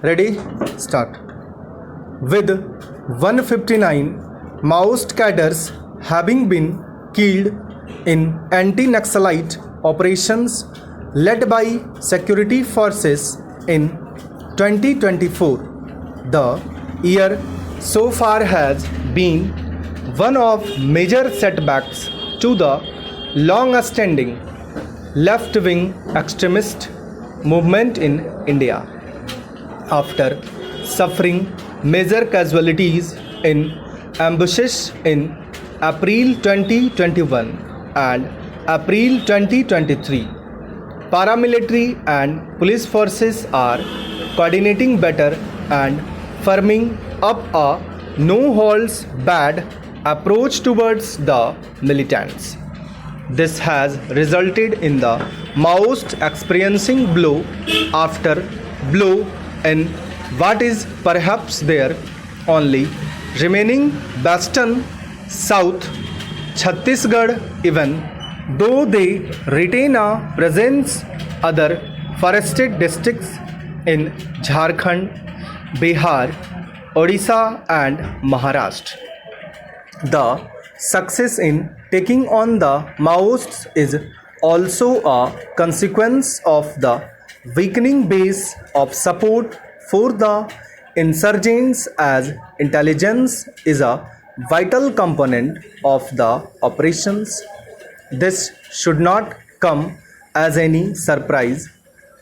Ready? Start. With 159 Maoist cadres having been killed in anti-Naxalite operations led by security forces in 2024, the year so far has been one of major setbacks to the long-standing left-wing extremist movement in India. After suffering major casualties in ambushes in April 2021 and April 2023, paramilitary and police forces are coordinating better and firming up a no-holds-barred approach towards the militants. This has resulted in the Maoists experiencing blow after blow in what is perhaps their only remaining bastion, South Chhattisgarh, even though they retain a presence other forested districts in Jharkhand, Bihar, Odisha and Maharashtra. The success in taking on the Maoists is also a consequence of the weakening base of support for the insurgents, as intelligence is a vital component of the operations. This should not come as any surprise,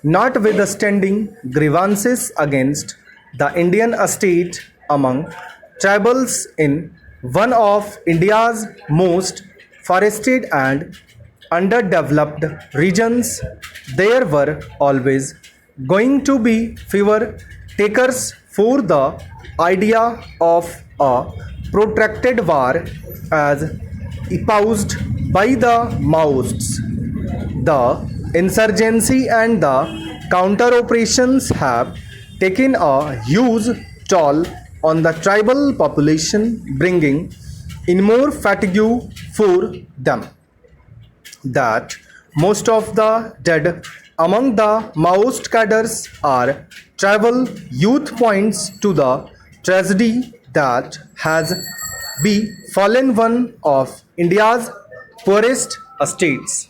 notwithstanding grievances against the Indian state among tribals in one of India's most forested and underdeveloped regions. There were always going to be fewer takers for the idea of a protracted war as espoused by the Maoists. The insurgency and the counter operations have taken a huge toll on the tribal population, bringing in more fatigue for them. That most of the dead among the Maoist cadres are tribal youth points to the tragedy that has befallen one of India's poorest states.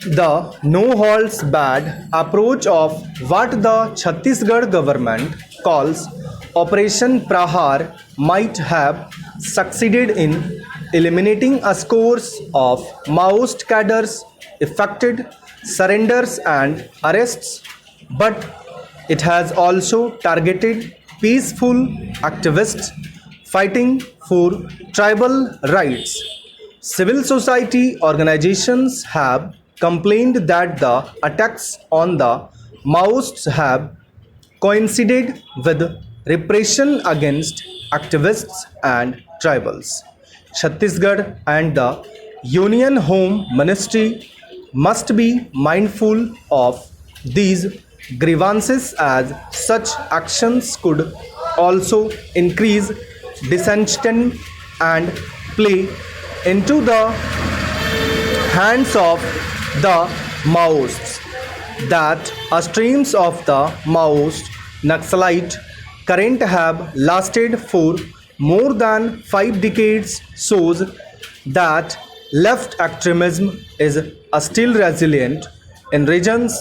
The no-holds-barred approach of what the Chhattisgarh government calls Operation Prahar might have succeeded in eliminating a scores of Maoist cadres, effected surrenders and arrests, but it has also targeted peaceful activists fighting for tribal rights. Civil society organizations have complained that the attacks on the Maoists have coincided with repression against activists and tribals. Chhattisgarh and the Union Home Ministry must be mindful of these grievances, as such actions could also increase dissension and play into the hands of the Maoists. That streams of the Maoist Naxalite current have lasted for more than 5 decades shows that left extremism is still resilient in regions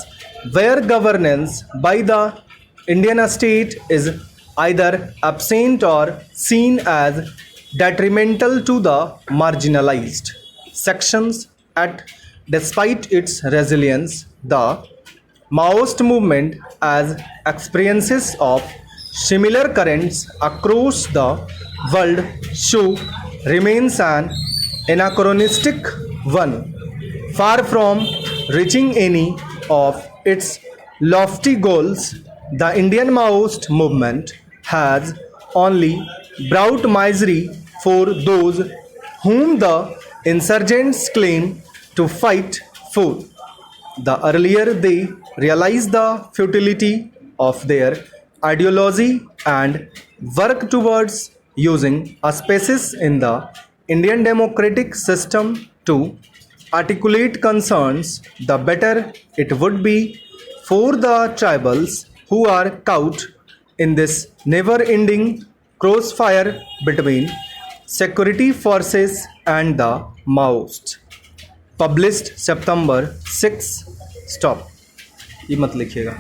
where governance by the Indian state is either absent or seen as detrimental to the marginalized sections. At despite its resilience, the Maoist movement, as experiences of similar currents across the world show, remains an anachronistic one, far from reaching any of its lofty goals. The Indian Maoist movement has only brought misery for those whom the insurgents claim to fight for. The earlier they realize the futility of their ideology and work towards using a spaces in the Indian democratic system to articulate concerns, the better it would be for the tribals who are caught in this never ending crossfire between security forces and the Maoist. Published September 6. Stop, ये मत लिखिएगा।